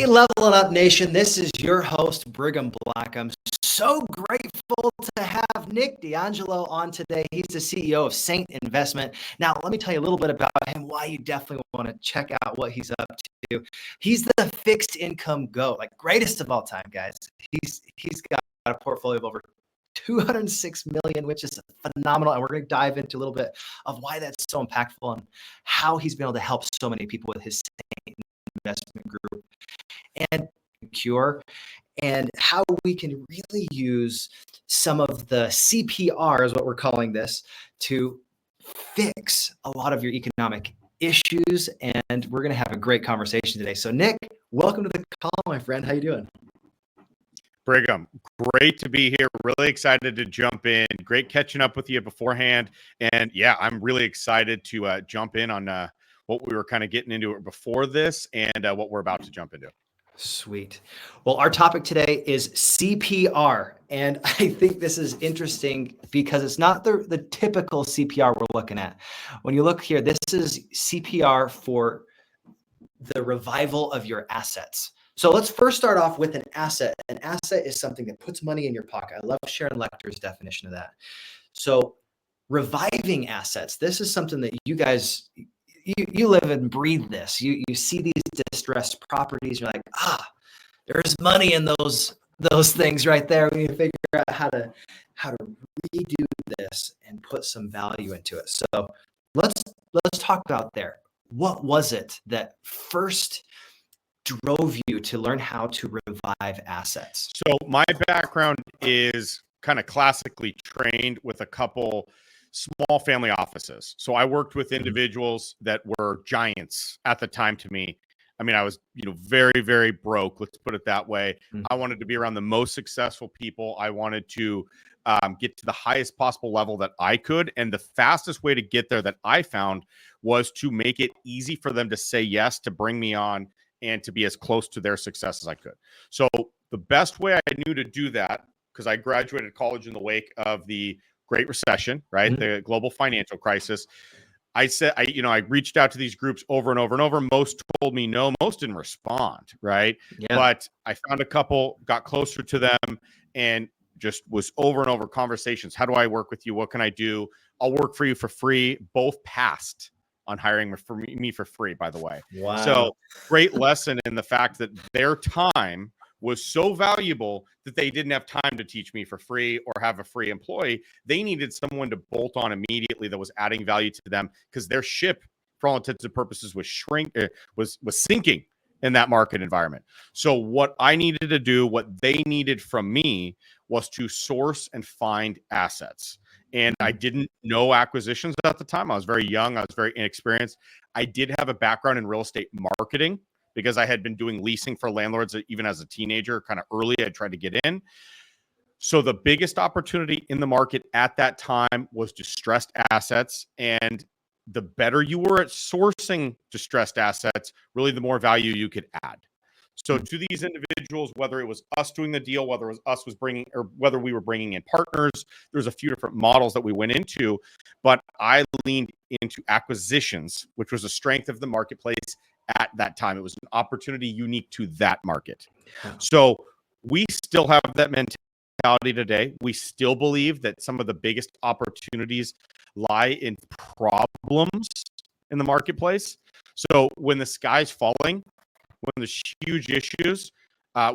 Levelin Up Nation, this is your host, Brigham Blackham. So grateful to have Nic DeAngelo on today. He's the CEO of Saint Investment. Now, let me tell you a little bit about him, why you definitely want to check out what he's up to. He's the fixed income GOAT, like greatest of all time, guys. He's got a portfolio of over 206 million, which is phenomenal. And we're going to dive into a little bit of why that's so impactful and how he's been able to help so many people with his Saint Investment Group and C.P.R, and how we can really use some of the C.P.R is what we're calling this to fix a lot of your economic issues. And we're going to have a great conversation today. So Nic, welcome to the call, my friend. How you doing? Brigham, great to be here. Really excited to jump in. Great catching up with you beforehand. And yeah, I'm really excited to jump in on what we were kind of getting into before this and what we're about to jump into. Sweet. Well, our topic today is C.P.R. And I think this is interesting because it's not the typical C.P.R. we're looking at. When you look here, this is C.P.R. for the revival of your assets. So let's first start off with an asset. An asset is something that puts money in your pocket. I love Sharon Lecter's definition of that. So reviving assets, this is something that you guys, you live and breathe this. You see these distressed properties, you're like, there's money in those things right there. We need to figure out how to redo this and put some value into it. So let's talk about there. What was it that first drove you to learn how to revive assets? So my background is kind of classically trained with a couple small family offices. So I worked with individuals that were giants at the time to me. I mean, I was, very, very broke. Let's put it that way. I wanted to be around the most successful people. I wanted to get to the highest possible level that I could. And the fastest way to get there that I found was to make it easy for them to say yes, to bring me on and to be as close to their success as I could. So the best way I knew to do that, because I graduated college in the wake of the Great Recession, right? The global financial crisis. I reached out to these groups over and over and over. Most told me no, most didn't respond, right? Yeah. But I found a couple, got closer to them, and just was over and over conversations. How do I work with you? What can I do? I'll work for you for free. Both passed on hiring me for free, by the way. Wow. So great lesson in the fact that their time was so valuable that they didn't have time to teach me for free or have a free employee. They needed someone to bolt on immediately that was adding value to them because their ship, for all intents and purposes, was sinking in that market environment. So what I needed to do, what they needed from me, was to source and find assets. And I didn't know acquisitions at the time. I was very young. I was very inexperienced. I did have a background in real estate marketing because I had been doing leasing for landlords even as a teenager, kind of early. I tried to get in. So the biggest opportunity in the market at that time was distressed assets. And the better you were at sourcing distressed assets, really the more value you could add. So to these individuals, whether it was us doing the deal, whether it was us bringing, or whether we were bringing in partners, there's a few different models that we went into, but I leaned into acquisitions, which was a strength of the marketplace at that time. It was an opportunity unique to that market. So we still have that mentality today. We still believe that some of the biggest opportunities lie in problems in the marketplace. So when the sky's falling, when there's huge issues,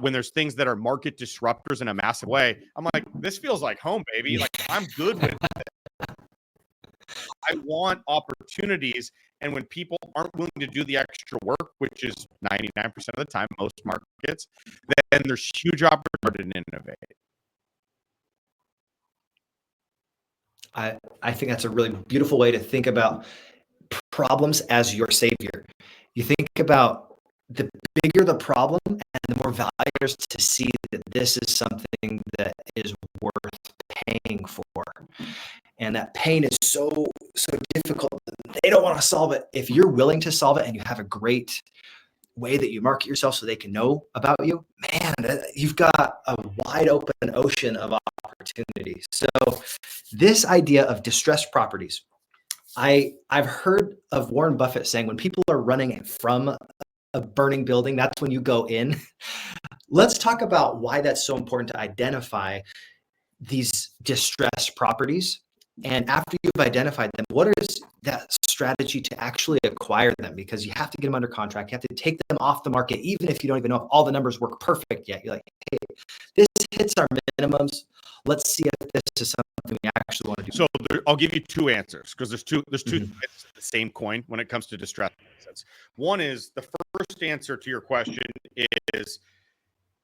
when there's things that are market disruptors in a massive way, I'm like, this feels like home, baby. Like, I'm good with it. I want opportunities. And when people aren't willing to do the extra work, which is 99% of the time, most markets, then there's huge opportunity to innovate. I think that's a really beautiful way to think about problems as your savior. You think about the bigger the problem and the more value there's to see that this is something that is worth paying for. And that pain is so difficult. They don't want to solve it. If you're willing to solve it and you have a great way that you market yourself so they can know about you, man, you've got a wide open ocean of opportunities. So this idea of distressed properties, I've heard of Warren Buffett saying when people are running from a burning building, that's when you go in. Let's talk about why that's so important to identify these distressed properties. And after you've identified them, what is that strategy to actually acquire them? Because you have to get them under contract. You have to take them off the market, even if you don't even know if all the numbers work perfect yet. You're like, hey, this hits our minimums. Let's see if this is something we actually want to do. So I'll give you two answers, because there's two Mhm. sides of the same coin when it comes to distressed assets. One is, the first answer to your question is,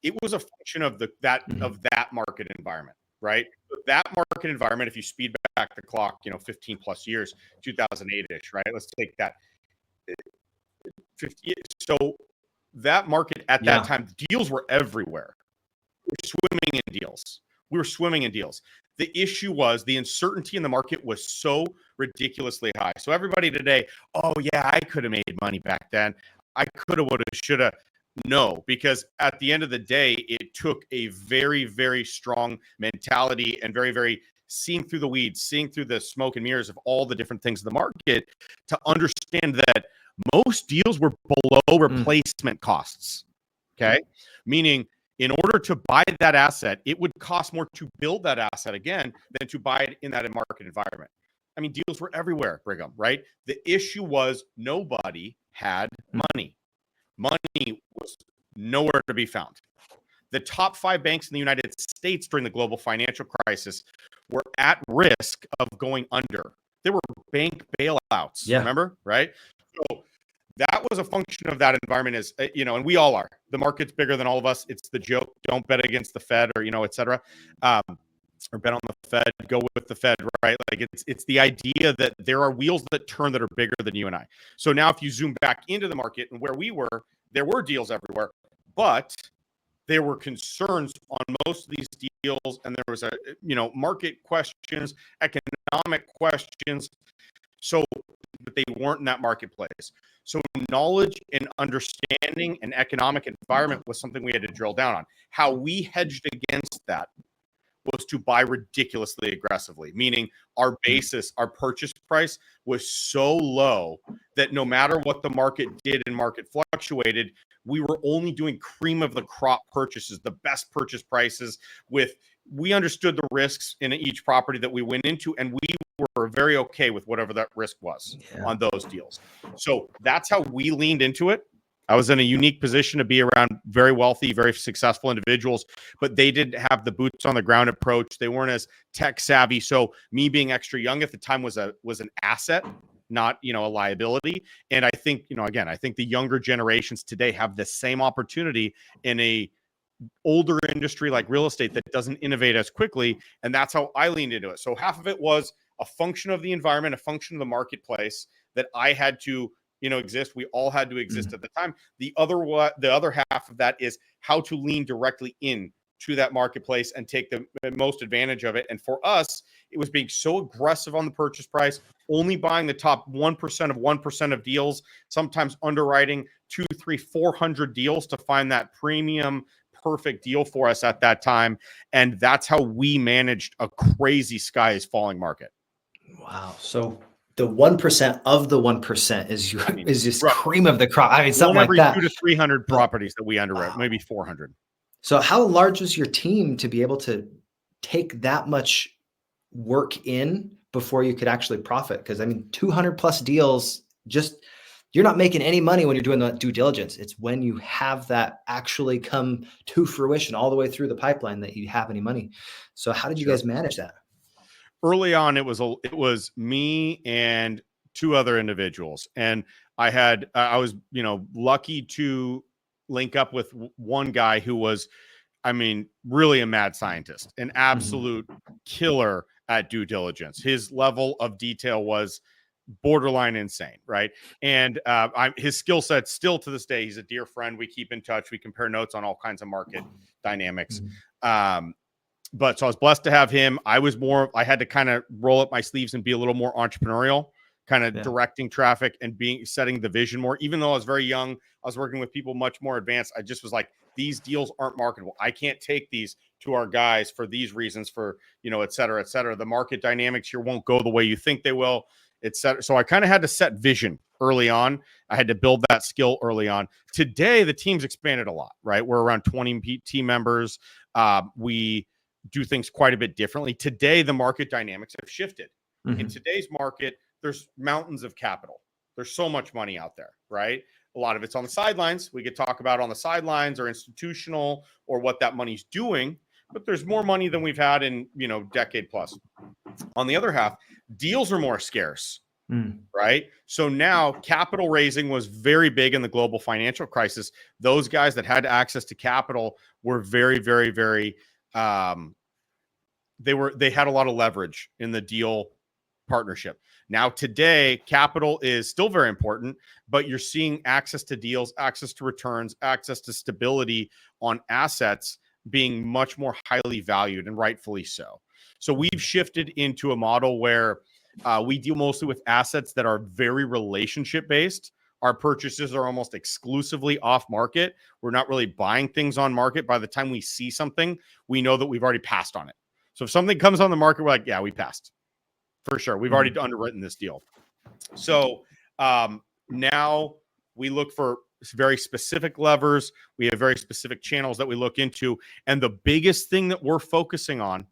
it was a function of that market environment, right? That market environment, if you speed back the clock, 15 plus years, 2008-ish, right? Let's take that. 50, so that market at that time, deals were everywhere. We were swimming in deals. The issue was the uncertainty in the market was so ridiculously high. So everybody today, oh yeah, I could have made money back then. I could have, would have, should have. No, because at the end of the day, it took a very, very strong mentality and very, very seeing through the weeds, seeing through the smoke and mirrors of all the different things in the market to understand that most deals were below replacement costs. Okay. Meaning, in order to buy that asset, it would cost more to build that asset again than to buy it in that market environment. I mean, deals were everywhere, Brigham, right? The issue was nobody had money. Money was nowhere to be found. The top 5 banks in the United States during the global financial crisis were at risk of going under. There were bank bailouts, remember, right? So that was a function of that environment, is, and we all are. The market's bigger than all of us. It's the joke. Don't bet against the Fed, or, et cetera. Or bet on the Fed, go with the Fed, right? Like, it's the idea that there are wheels that turn that are bigger than you and I. So now if you zoom back into the market and where we were, there were deals everywhere, but there were concerns on most of these deals, and there was market questions, economic questions, so that they weren't in that marketplace. So knowledge and understanding and economic environment was something we had to drill down on. How we hedged against that was to buy ridiculously aggressively, meaning our basis, our purchase price was so low that no matter what the market did and market fluctuated, we were only doing cream of the crop purchases, the best purchase prices. We understood the risks in each property that we went into, and we were very okay with whatever that risk was on those deals. So that's how we leaned into it. I was in a unique position to be around very wealthy, very successful individuals, but they didn't have the boots on the ground approach. They weren't as tech savvy. So me being extra young at the time was an asset, not, a liability. And I think, again, I think the younger generations today have the same opportunity in a older industry like real estate that doesn't innovate as quickly. And that's how I leaned into it. So half of it was a function of the environment, a function of the marketplace that I had to, exist. We all had to exist at the time. The other half of that is how to lean directly in to that marketplace and take the most advantage of it. And for us, it was being so aggressive on the purchase price, only buying the top 1% of 1% of deals, sometimes underwriting 200, 300, 400 deals to find that premium perfect deal for us at that time. And that's how we managed a crazy sky is falling market. Wow. So the 1% of the 1% is just cream of the crop. I mean, something like that. 200 to 300 properties that we underwrote, maybe 400. So how large was your team to be able to take that much work in before you could actually profit? Because 200 plus deals, you're not making any money when you're doing the due diligence. It's when you have that actually come to fruition all the way through the pipeline that you have any money. So how did you guys manage that? Early on, it was me and 2 other individuals, and I was lucky to link up with one guy who was, really a mad scientist, an absolute killer at due diligence. His level of detail was borderline insane, right? And his skill set still to this day, he's a dear friend. We keep in touch. We compare notes on all kinds of market dynamics. But so I was blessed to have him. I had to kind of roll up my sleeves and be a little more entrepreneurial, kind of directing traffic and setting the vision more. Even though I was very young, I was working with people much more advanced. I just was like, these deals aren't marketable. I can't take these to our guys for these reasons, for, et cetera, et cetera. The market dynamics here won't go the way you think they will. So I kind of had to set vision early on. I had to build that skill early on. Today, the team's expanded a lot, right? We're around 20 team members. We do things quite a bit differently. Today, the market dynamics have shifted. In today's market, there's mountains of capital. There's so much money out there, right? A lot of it's on the sidelines. We could talk about on the sidelines or institutional or what that money's doing, but there's more money than we've had in, decade plus. On the other half, deals are more scarce, right? So now capital raising was very big in the global financial crisis. Those guys that had access to capital were very, very, very, they had a lot of leverage in the deal partnership. Now, today, capital is still very important, but you're seeing access to deals, access to returns, access to stability on assets being much more highly valued, and rightfully so. So we've shifted into a model where we deal mostly with assets that are very relationship based. Our purchases are almost exclusively off market. We're not really buying things on market. By the time we see something, we know that we've already passed on it. So if something comes on the market, we're like, yeah, we passed. For sure. We've already underwritten this deal. So now we look for very specific levers. We have very specific channels that we look into. And the biggest thing that we're focusing on,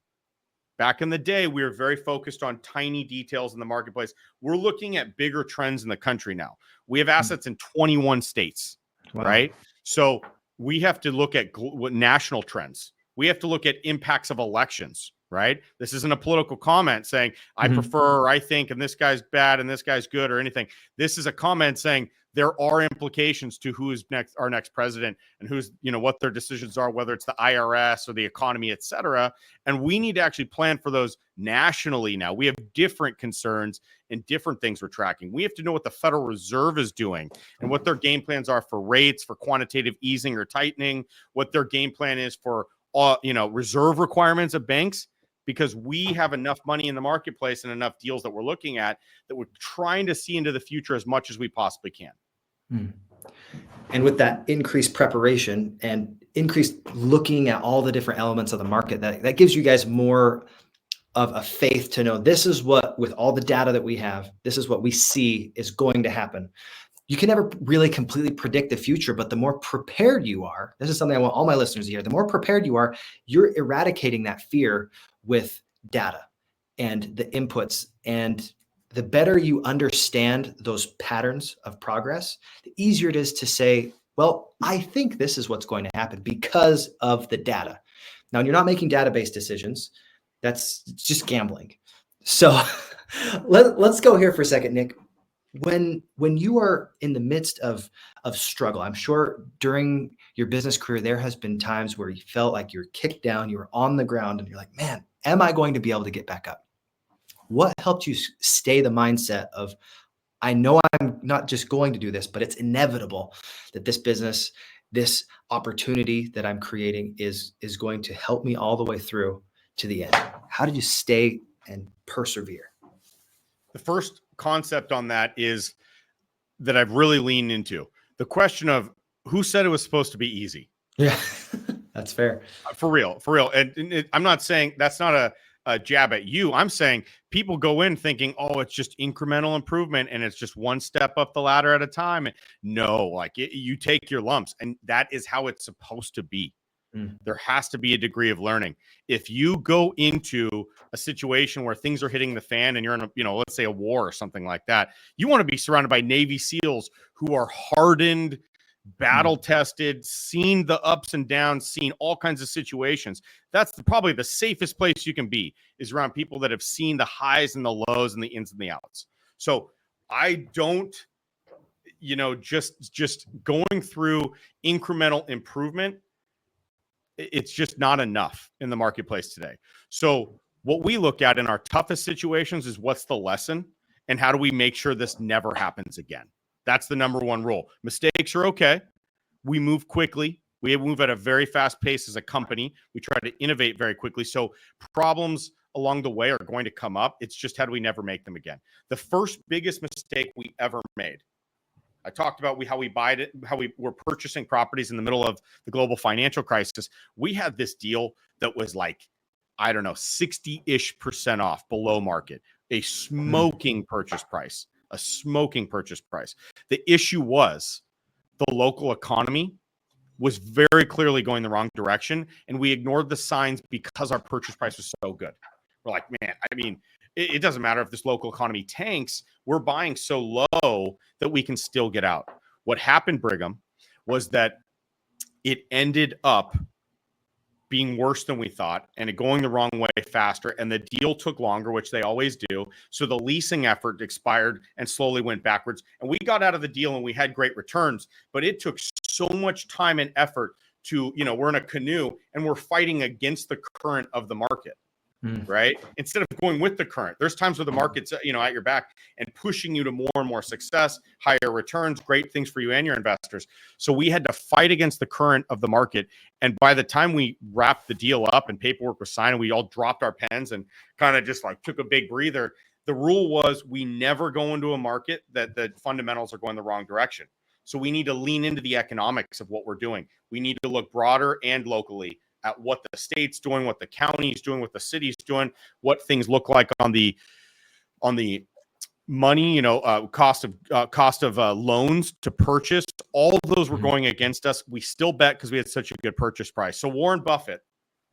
back in the day, we were very focused on tiny details in the marketplace. We're looking at bigger trends in the country now. We have assets in 21 states, right? So we have to look at national trends. We have to look at impacts of elections, right? This isn't a political comment saying I prefer, or I think, and this guy's bad and this guy's good or anything. This is a comment saying there are implications to who is our next president and who's, what their decisions are, whether it's the IRS or the economy, et cetera. And we need to actually plan for those nationally now. We have different concerns and different things we're tracking. We have to know what the Federal Reserve is doing and what their game plans are for rates, for quantitative easing or tightening, what their game plan is for, reserve requirements of banks, because we have enough money in the marketplace and enough deals that we're looking at that we're trying to see into the future as much as we possibly can. And with that increased preparation and increased looking at all the different elements of the market, that gives you guys more of a faith to know this is what, with all the data that we have, this is what we see is going to happen. You can never really completely predict the future, but the more prepared you are, this is something I want all my listeners to hear, the more prepared you are, you're eradicating that fear with data and the inputs. And the better you understand those patterns of progress, the easier it is to say, well, I think this is what's going to happen because of the data. Now, you're not making database decisions. That's just gambling. So let's go here for a second, Nick. When you are in the midst of struggle, I'm sure during your business career, there has been times where you felt like you're kicked down, you were on the ground, and you're like, man, am I going to be able to get back up? What helped you stay the mindset of, I know I'm not just going to do this, but it's inevitable that this business, this opportunity that I'm creating is going to help me all the way through to the end? How did you stay and persevere? The first concept on that is that I've really leaned into the question of who said it was supposed to be easy. Yeah, that's fair. For real. And I'm not saying that's not a jab at you. I'm saying people go in thinking, oh, it's just incremental improvement and it's just one step up the ladder at a time. No, you take your lumps, and that is how it's supposed to be. There has to be a degree of learning. If you go into a situation where things are hitting the fan and you're in a, let's say a war or something like that, you want to be surrounded by Navy SEALs who are hardened, battle tested, seen the ups and downs, seen all kinds of situations. That's probably the safest place you can be, is around people that have seen the highs and the lows and the ins and the outs. So I don't, just going through incremental improvement, it's just not enough in the marketplace today. So what we look at in our toughest situations is what's the lesson and how do we make sure this never happens again? That's the number one rule. Mistakes are okay. We move quickly. We move at a very fast pace as a company. We try to innovate very quickly. So problems along the way are going to come up. It's just how do we never make them again? The first biggest mistake we ever made, I talked about how we buy it, how we were purchasing properties in the middle of the global financial crisis. We had this deal that was like, I don't know, 60-ish% off below market. a smoking purchase price, a smoking purchase price. The issue was the local economy was very clearly going the wrong direction, and we ignored the signs because our purchase price was so good. We're like, man, I mean, it doesn't matter if this local economy tanks. We're buying so low that we can still get out. What happened, Brigham, was that it ended up being worse than we thought and it going the wrong way faster. And the deal took longer, which they always do. So the leasing effort expired and slowly went backwards. And we got out of the deal and we had great returns, but it took so much time and effort to, we're in a canoe and we're fighting against the current of the market. Right? Instead of going with the current, there's times where the market's, at your back and pushing you to more and more success, higher returns, great things for you and your investors. So we had to fight against the current of the market. And by the time we wrapped the deal up and paperwork was signed and we all dropped our pens and kind of just like took a big breather, the rule was we never go into a market that the fundamentals are going the wrong direction. So we need to lean into the economics of what we're doing. We need to look broader and locally at what the state's doing, what the county's doing, what the city's doing, what things look like on the money, cost of loans to purchase. All of those were going against us. We still bet because we had such a good purchase price. So Warren Buffett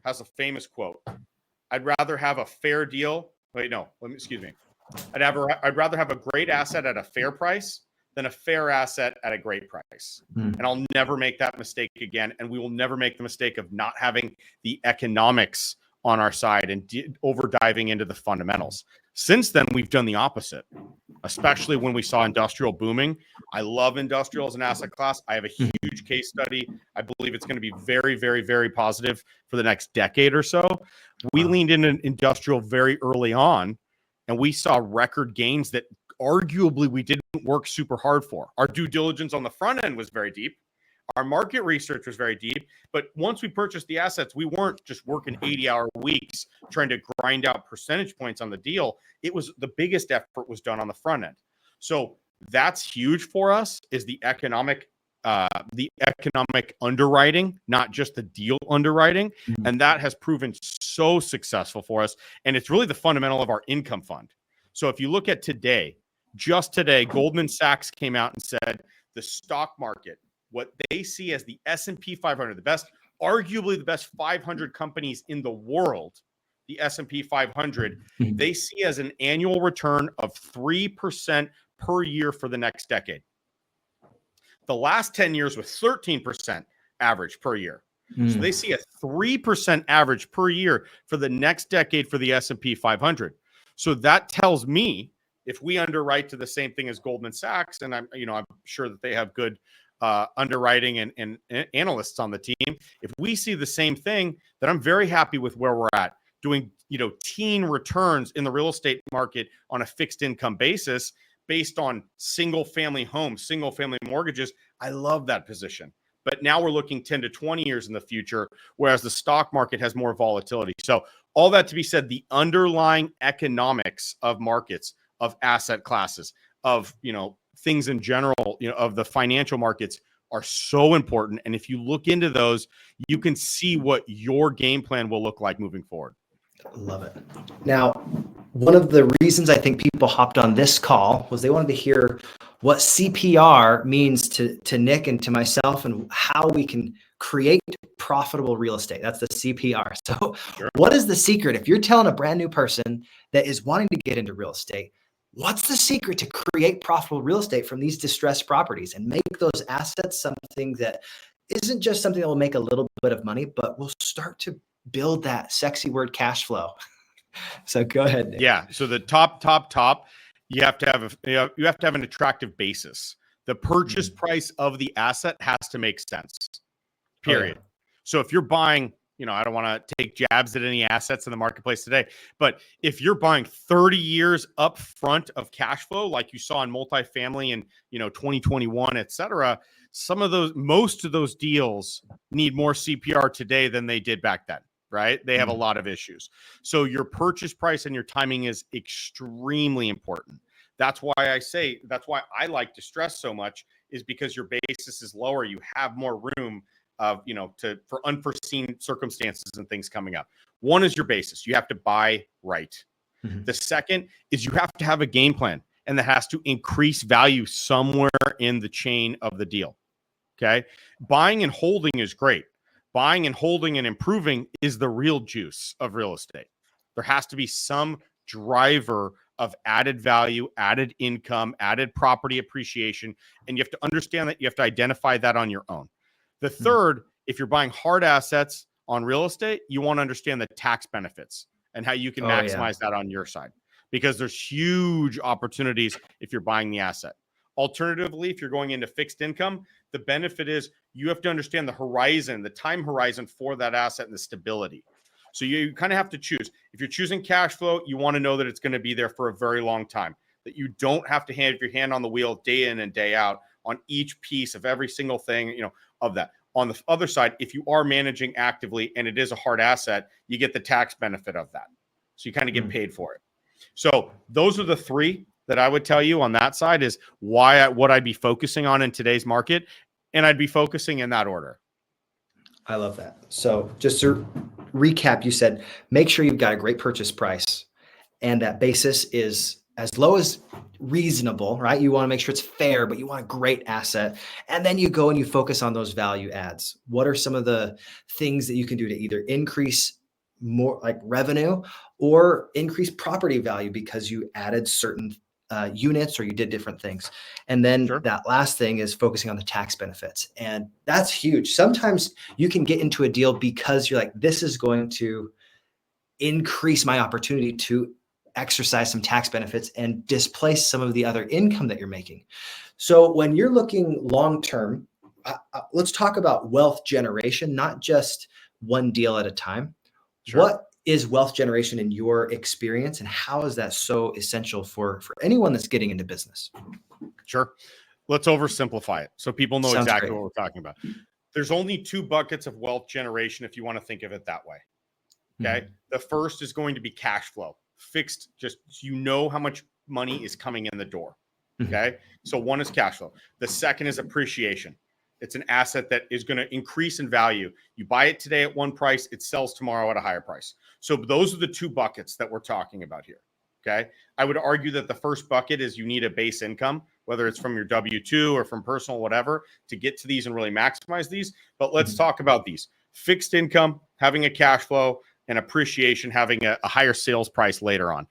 has a famous quote: "I'd rather have a fair deal." Wait, no, excuse me. I'd rather have a great asset at a fair price than a fair asset at a great price. And I'll never make that mistake again. And we will never make the mistake of not having the economics on our side and over diving into the fundamentals. Since then, we've done the opposite, especially when we saw industrial booming. I love industrial as an asset class. I have a huge case study. I believe it's going to be very, very, very positive for the next decade or so. We leaned into industrial very early on, and we saw record gains that arguably we didn't work super hard for. Our due diligence on the front end was very deep. Our market research was very deep. But once we purchased the assets, we weren't just working 80-hour weeks trying to grind out percentage points on the deal. It was the biggest effort was done on the front end. So that's huge for us, is the economic underwriting, not just the deal underwriting. And that has proven so successful for us. And it's really the fundamental of our income fund. So if you look at today, just today, Goldman Sachs came out and said the stock market, what they see as the S&P 500, arguably the best 500 companies in the world, the S&P 500, they see as an annual return of 3% per year for the next decade. The last 10 years was 13% average per year. So they see a 3% average per year for the next decade for the S&P 500. So that tells me, if we underwrite to the same thing as Goldman Sachs, and I'm sure that they have good underwriting and analysts on the team, if we see the same thing, then I'm very happy with where we're at, doing teen returns in the real estate market on a fixed income basis based on single family homes, single family mortgages. I love that position. But now we're looking 10 to 20 years in the future, whereas the stock market has more volatility. So all that to be said, the underlying economics of markets, of asset classes, of things in general, of the financial markets are so important. And if you look into those, you can see what your game plan will look like moving forward. Love it. Now, one of the reasons I think people hopped on this call was they wanted to hear what C.P.R. means to Nic and to myself, and how we can create profitable real estate. That's the C.P.R. So What is the secret? If you're telling a brand new person that is wanting to get into real estate, what's the secret to create profitable real estate from these distressed properties and make those assets something that isn't just something that will make a little bit of money, but will start to build that sexy word cash flow? So go ahead, Nic. Yeah. So the top, you have to have an attractive basis. The purchase price of the asset has to make sense. Period. So if you're buying, I don't want to take jabs at any assets in the marketplace today, but if you're buying 30 years up front of cash flow, like you saw in multifamily in 2021, et cetera, most of those deals need more C.P.R. today than they did back then. Right? They have a lot of issues. So your purchase price and your timing is extremely important. That's why I like to stress so much, is because your basis is lower. You have more room for unforeseen circumstances and things coming up. One is your basis. You have to buy right. Mhm. The second is you have to have a game plan, and that has to increase value somewhere in the chain of the deal. Okay. Buying and holding is great. Buying and holding and improving is the real juice of real estate. There has to be some driver of added value, added income, added property appreciation. And you have to understand that you have to identify that on your own. The third, if you're buying hard assets on real estate, you want to understand the tax benefits and how you can Oh yeah. maximize that on your side, because there's huge opportunities if you're buying the asset. Alternatively, if you're going into fixed income, the benefit is you have to understand the horizon, the time horizon for that asset and the stability. So you kind of have to choose. If you're choosing cash flow, you want to know that it's going to be there for a very long time, that you don't have to have your hand on the wheel day in and day out on each piece of every single thing, of that. On the other side, if you are managing actively and it is a hard asset, you get the tax benefit of that. So you kind of get paid for it. So those are the three that I would tell you on that side is what I'd be focusing on in today's market. And I'd be focusing in that order. I love that. So just to recap, you said, make sure you've got a great purchase price and that basis is as low as reasonable, right? You want to make sure it's fair, but you want a great asset. And then you go and you focus on those value adds. What are some of the things that you can do to either increase more like revenue or increase property value because you added certain units or you did different things? And then that last thing is focusing on the tax benefits. And that's huge. Sometimes you can get into a deal because you're like, this is going to increase my opportunity to exercise some tax benefits and displace some of the other income that you're making. So when you're looking long-term, let's talk about wealth generation, not just one deal at a time. What is wealth generation in your experience, and how is that so essential for anyone that's getting into business? Sure. Let's oversimplify it so people know Sounds exactly great. what we're talking about. There's only two buckets of wealth generation if you want to think of it that way. Okay. The first is going to be cash flow, fixed, just how much money is coming in the door. Okay. So one is cash flow. The second is appreciation. It's an asset that is going to increase in value. You buy it today at one price, it sells tomorrow at a higher price. So those are the two buckets that we're talking about here. Okay. I would argue that the first bucket is you need a base income, whether it's from your W-2 or from personal, whatever, to get to these and really maximize these. But let's talk about these. Fixed income, having a cash flow, and appreciation, having a higher sales price later on.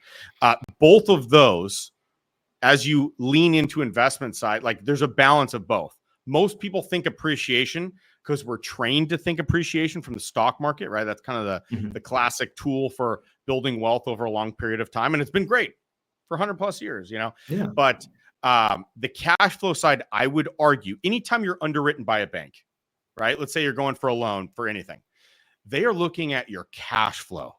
Both of those, as you lean into investment side, like there's a balance of both. Most people think appreciation because we're trained to think appreciation from the stock market, right? That's kind of the classic tool for building wealth over a long period of time. And it's been great for 100 plus years, Yeah. But the cash flow side, I would argue, anytime you're underwritten by a bank, right? Let's say you're going for a loan for anything. They are looking at your cash flow.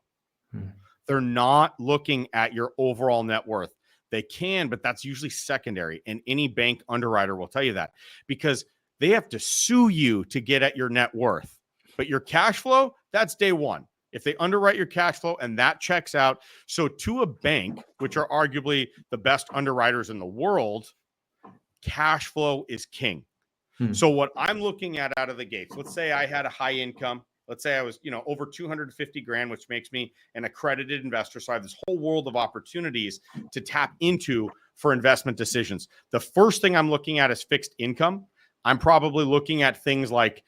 They're not looking at your overall net worth. They can, but that's usually secondary. And any bank underwriter will tell you that because they have to sue you to get at your net worth. But your cash flow, that's day one. If they underwrite your cash flow and that checks out. So to a bank, which are arguably the best underwriters in the world, cash flow is king. So what I'm looking at out of the gates, let's say I had a high income. Let's say I was, over 250 grand, which makes me an accredited investor. So I have this whole world of opportunities to tap into for investment decisions. The first thing I'm looking at is fixed income. I'm probably looking at things like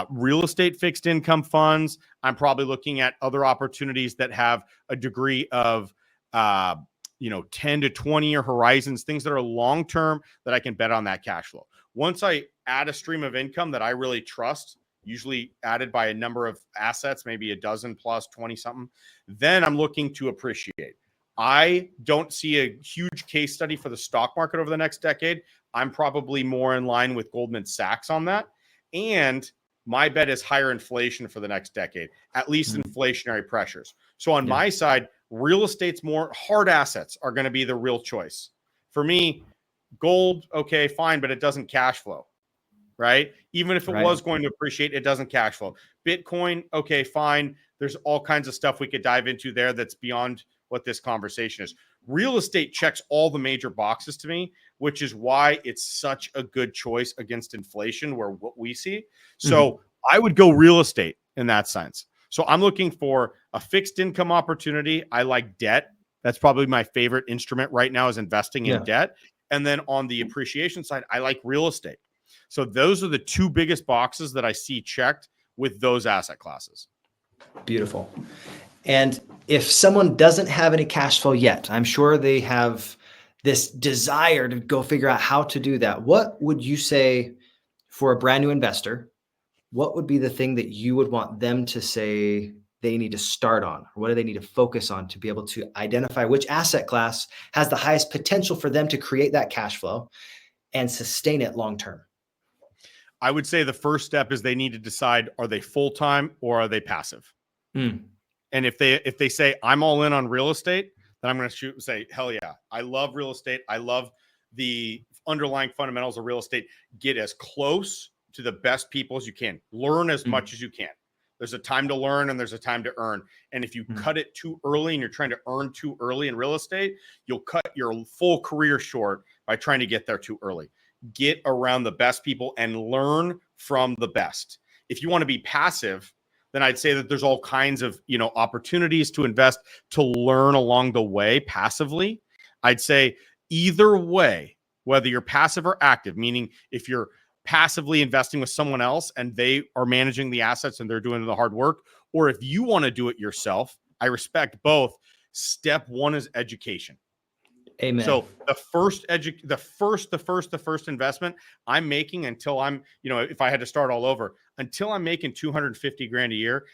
real estate fixed income funds. I'm probably looking at other opportunities that have a degree of 10 to 20 year horizons, things that are long-term that I can bet on that cash flow. Once I add a stream of income that I really trust, usually added by a number of assets, maybe a dozen plus 20 something, then I'm looking to appreciate. I don't see a huge case study for the stock market over the next decade. I'm probably more in line with Goldman Sachs on that. And my bet is higher inflation for the next decade, at least inflationary pressures. So on my side, real estate's more hard assets are going to be the real choice. For me, gold, okay, fine, but it doesn't cash flow, right? Even if it was going to appreciate, it doesn't cash flow. Bitcoin, okay, fine. There's all kinds of stuff we could dive into there that's beyond what this conversation is. Real estate checks all the major boxes to me, which is why it's such a good choice against inflation, where what we see. So I would go real estate in that sense. So I'm looking for a fixed income opportunity. I like debt That's probably my favorite instrument right now, is investing in Yeah. debt. And then on the appreciation side, I like real estate. So those are the two biggest boxes that I see checked with those asset classes. Beautiful. And if someone doesn't have any cash flow yet, I'm sure they have this desire to go figure out how to do that. What would you say for a brand new investor? What would be the thing that you would want them to say they need to start on? Or what do they need to focus on to be able to identify which asset class has the highest potential for them to create that cash flow and sustain it long term? I would say the first step is they need to decide, are they full-time or are they passive? Mm. And if they say I'm all in on real estate, then I'm going to shoot and say, hell yeah, I love real estate. I love the underlying fundamentals of real estate. Get as close to the best people as you can. Learn as much as you can. There's a time to learn and there's a time to earn. And if you cut it too early and you're trying to earn too early in real estate, you'll cut your full career short by trying to get there too early. Get around the best people and learn from the best. If you want to be passive, then I'd say that there's all kinds of, opportunities to invest, to learn along the way passively. I'd say either way, whether you're passive or active, meaning if you're passively investing with someone else and they are managing the assets and they're doing the hard work, or if you want to do it yourself, I respect both. Step one is education. Amen. So the first investment I'm making until I'm, if I had to start all over, until I'm making 250 grand a year,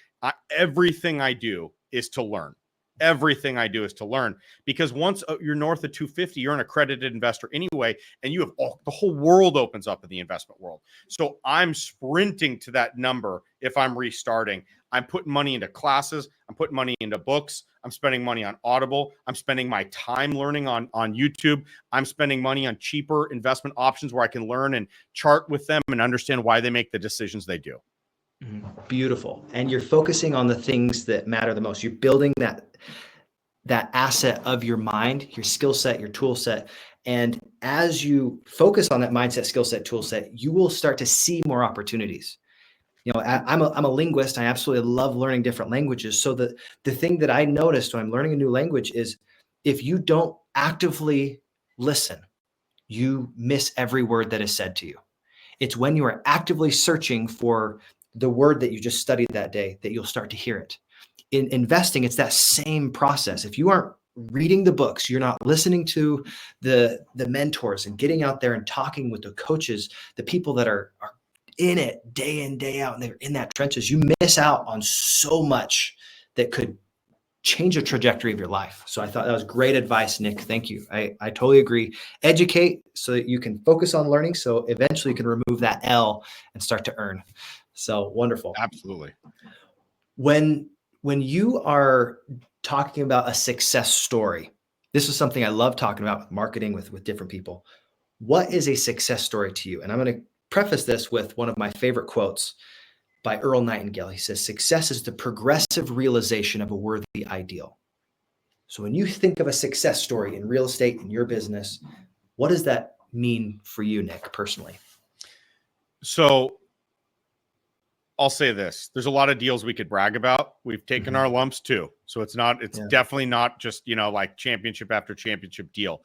everything I do is to learn. Everything I do is to learn, because once you're north of 250, you're an accredited investor anyway, and you have the whole world opens up in the investment world. So I'm sprinting to that number. If I'm restarting, I'm putting money into classes. I'm putting money into books. I'm spending money on Audible. I'm spending my time learning on YouTube. I'm spending money on cheaper investment options where I can learn and chart with them and understand why they make the decisions they do. Beautiful. And you're focusing on the things that matter the most. You're building that asset of your mind, your skill set, your tool set. And as you focus on that mindset, skill set, tool set, you will start to see more opportunities. I'm a linguist. I absolutely love learning different languages. So the thing that I noticed when I'm learning a new language is if you don't actively listen, you miss every word that is said to you. It's when you are actively searching for the word that you just studied that day that you'll start to hear it. In investing, it's that same process. If you aren't reading the books, you're not listening to the mentors and getting out there and talking with the coaches, the people that are in it day in, day out, and they're in that trenches, you miss out on so much that could change the trajectory of your life. So I thought that was great advice, Nick. Thank you. I totally agree. Educate so that you can focus on learning. So eventually you can remove that L and start to earn. So wonderful. Absolutely. When you are talking about a success story, this is something I love talking about with marketing with different people. What is a success story to you? And I'm going to preface this with one of my favorite quotes by Earl Nightingale. He says, success is the progressive realization of a worthy ideal. So when you think of a success story in real estate, in your business, what does that mean for you, Nick, personally? So I'll say this. There's a lot of deals we could brag about. We've taken our lumps too. So it's definitely not just, like championship after championship deal.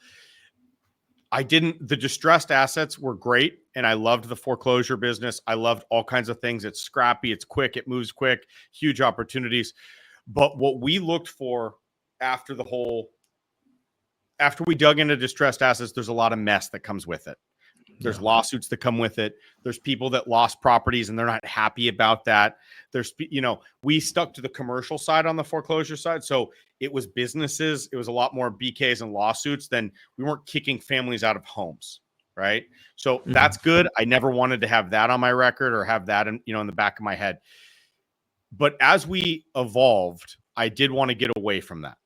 The distressed assets were great. And I loved the foreclosure business. I loved all kinds of things. It's scrappy. It's quick. It moves quick, huge opportunities. But what we looked for after we dug into distressed assets, there's a lot of mess that comes with it. There's lawsuits that come with it. There's people that lost properties and they're not happy about that. We stuck to the commercial side on the foreclosure side. So it was businesses. It was a lot more BKs and lawsuits than we weren't kicking families out of homes. Right. So that's good. I never wanted to have that on my record or have that in the back of my head. But as we evolved, I did want to get away from that,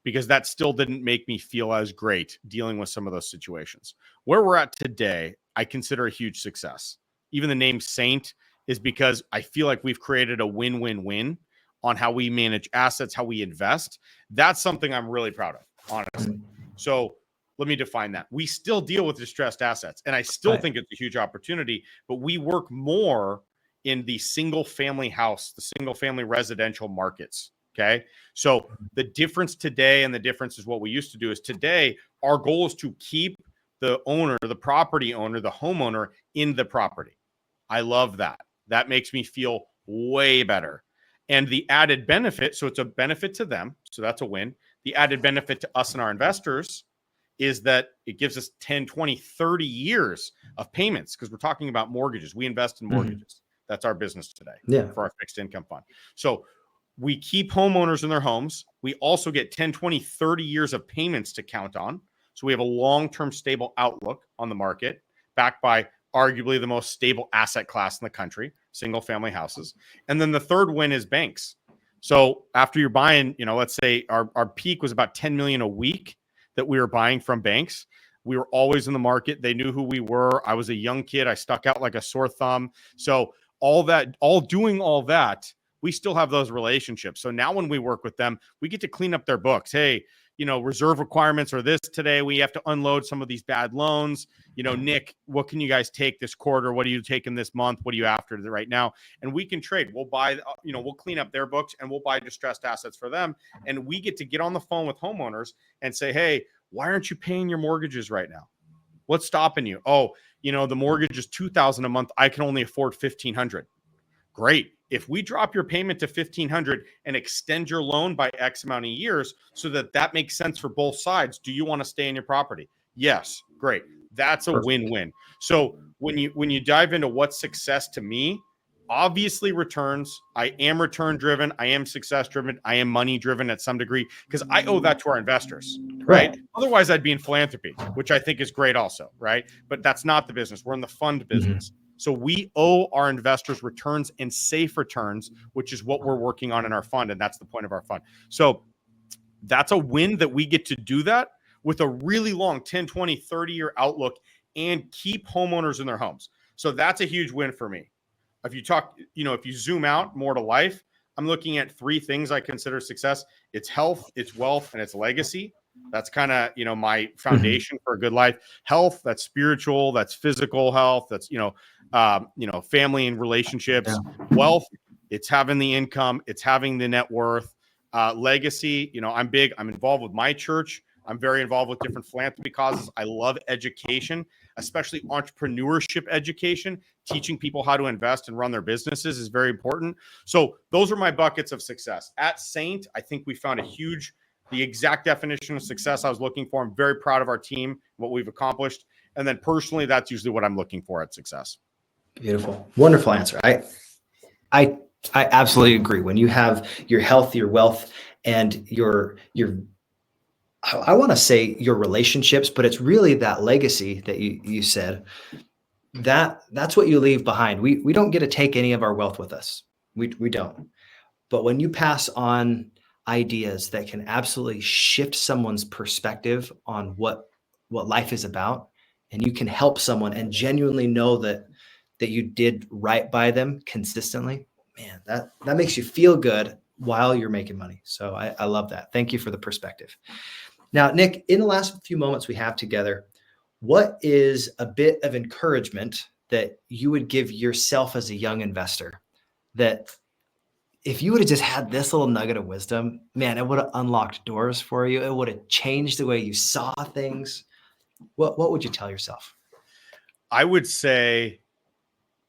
because that still didn't make me feel as great dealing with some of those situations. Where we're at today, I consider a huge success. Even the name Saint is because I feel like we've created a win-win-win on how we manage assets, how we invest. That's something I'm really proud of, honestly. So let me define that. We still deal with distressed assets, and I still think it's a huge opportunity, but we work more in the single family house, the single family residential markets. Okay. So the difference today and the difference is what we used to do is today, our goal is to keep the owner, the property owner, the homeowner in the property. I love that. That makes me feel way better. And the added benefit, so it's a benefit to them. So that's a win. The added benefit to us and our investors is that it gives us 10, 20, 30 years of payments because we're talking about mortgages. We invest in mortgages. That's our business today for our fixed income fund. So we keep homeowners in their homes. We also get 10, 20, 30 years of payments to count on. So we have a long-term stable outlook on the market backed by arguably the most stable asset class in the country, single family houses. And then the third win is banks. So after you're buying, let's say our peak was about 10 million a week that we were buying from banks. We were always in the market. They knew who we were. I was a young kid. I stuck out like a sore thumb. So doing all that, we still have those relationships. So now when we work with them, we get to clean up their books. Hey, reserve requirements are this today. We have to unload some of these bad loans. Nick, what can you guys take this quarter? What are you taking this month? What are you after right now? And we can trade. We'll buy, we'll clean up their books and we'll buy distressed assets for them. And we get to get on the phone with homeowners and say, hey, why aren't you paying your mortgages right now? What's stopping you? Oh, the mortgage is $2,000 a month. I can only afford $1,500. Great. If we drop your payment to $1,500 and extend your loan by X amount of years so that makes sense for both sides, do you want to stay in your property? Yes. Great. That's a win-win. So when you dive into what's success to me, obviously returns. I am return driven. I am success driven. I am money driven at some degree because I owe that to our investors, right? Otherwise, I'd be in philanthropy, which I think is great also, right? But that's not the business. We're in the fund business. So we owe our investors returns and safe returns, which is what we're working on in our fund. And that's the point of our fund. So that's a win that we get to do that with a really long 10, 20, 30-year outlook and keep homeowners in their homes. So that's a huge win for me. If you zoom out more to life, I'm looking at three things I consider success. It's health, it's wealth, and it's legacy. That's kind of, my foundation for a good life. Health, that's spiritual, that's physical health, that's, family and relationships. Wealth, it's having the income, it's having the net worth. Legacy, I'm involved with my church. I'm very involved with different philanthropy causes. I love education, especially entrepreneurship education. Teaching people how to invest and run their businesses is very important. So those are my buckets of success. At Saint, I think we found the exact definition of success I was looking for. I'm very proud of our team, what we've accomplished. And then personally, that's usually what I'm looking for at success. Beautiful. Wonderful answer. I absolutely agree. When you have your health, your wealth, and your I want to say your relationships, but it's really that legacy that you said, that's what you leave behind. We don't get to take any of our wealth with us. We don't. But when you pass on ideas that can absolutely shift someone's perspective on what life is about, and you can help someone and genuinely know that you did right by them consistently, man, that makes you feel good while you're making money. So I love that. Thank you for the perspective. Now, Nick, in the last few moments we have together, what is a bit of encouragement that you would give yourself as a young investor that if you would have just had this little nugget of wisdom, man, it would have unlocked doors for you. It would have changed the way you saw things. What would you tell yourself? I would say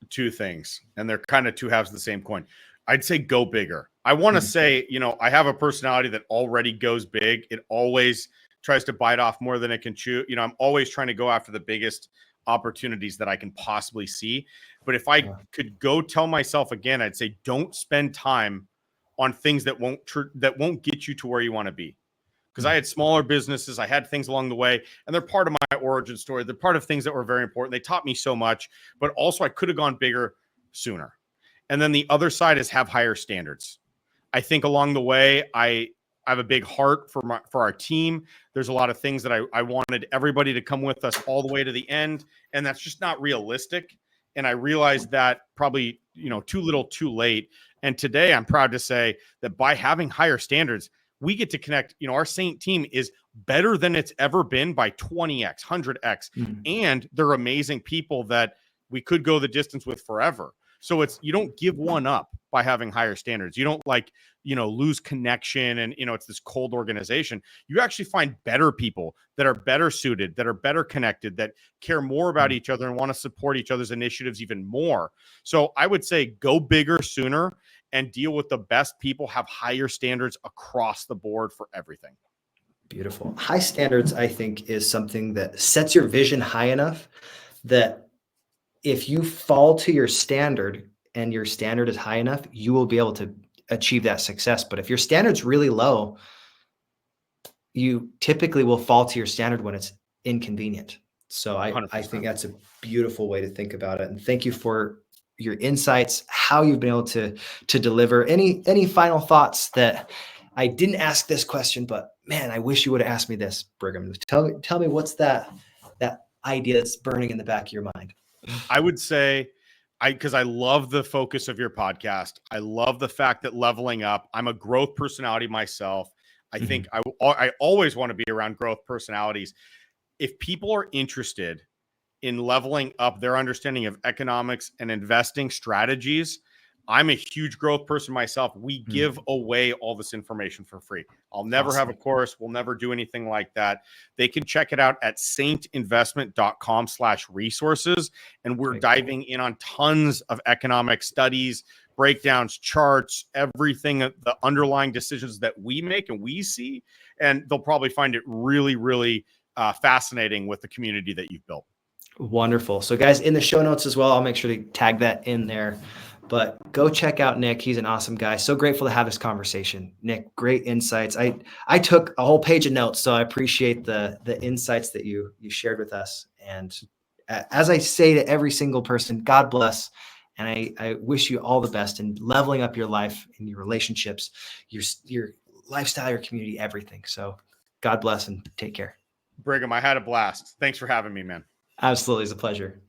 two things, and they're kind of two halves of the same coin. I'd say go bigger. I want to say, I have a personality that already goes big. It always tries to bite off more than it can chew. I'm always trying to go after the biggest opportunities that I can possibly see. But if I could go tell myself again, I'd say don't spend time on things that won't get you to where you want to be. Because I had smaller businesses, I had things along the way, and they're part of my origin story. They're part of things that were very important. They taught me so much, but also I could have gone bigger sooner. And then the other side is have higher standards. I think along the way, I have a big heart for our team. There's a lot of things that I wanted everybody to come with us all the way to the end, and that's just not realistic. And I realized that probably, too little, too late. And today I'm proud to say that by having higher standards, we get to connect. Our Saint team is better than it's ever been by 20x, 100x. And they're amazing people that we could go the distance with forever. So you don't give one up by having higher standards. You don't lose connection and, it's this cold organization. You actually find better people that are better suited, that are better connected, that care more about each other and want to support each other's initiatives even more. So I would say go bigger sooner and deal with the best people, have higher standards across the board for everything. Beautiful. High standards, I think, is something that sets your vision high enough that if you fall to your standard and your standard is high enough, you will be able to achieve that success. But if your standard's really low, you typically will fall to your standard when it's inconvenient. So I think that's a beautiful way to think about it. And thank you for your insights, how you've been able to deliver. Any final thoughts that I didn't ask this question, but man, I wish you would have asked me this, Brigham. Tell me what's that idea that's burning in the back of your mind. I would say, because I love the focus of your podcast. I love the fact that leveling up. I'm a growth personality myself. I think I always want to be around growth personalities. If people are interested in leveling up their understanding of economics and investing strategies, I'm a huge growth person myself. We give away all this information for free. I'll never have a course. We'll never do anything like that. They can check it out at saintinvestment.com/resources. And we're diving in on tons of economic studies, breakdowns, charts, everything, the underlying decisions that we make and we see. And they'll probably find it really, really fascinating with the community that you've built. Wonderful. So guys, in the show notes as well, I'll make sure to tag that in there. But go check out Nic. He's an awesome guy. So grateful to have this conversation. Nic, great insights. I took a whole page of notes, so I appreciate the insights that you shared with us. And as I say to every single person, God bless. And I wish you all the best in leveling up your life and your relationships, your lifestyle, your community, everything. So God bless and take care. Brigham, I had a blast. Thanks for having me, man. Absolutely. It's a pleasure.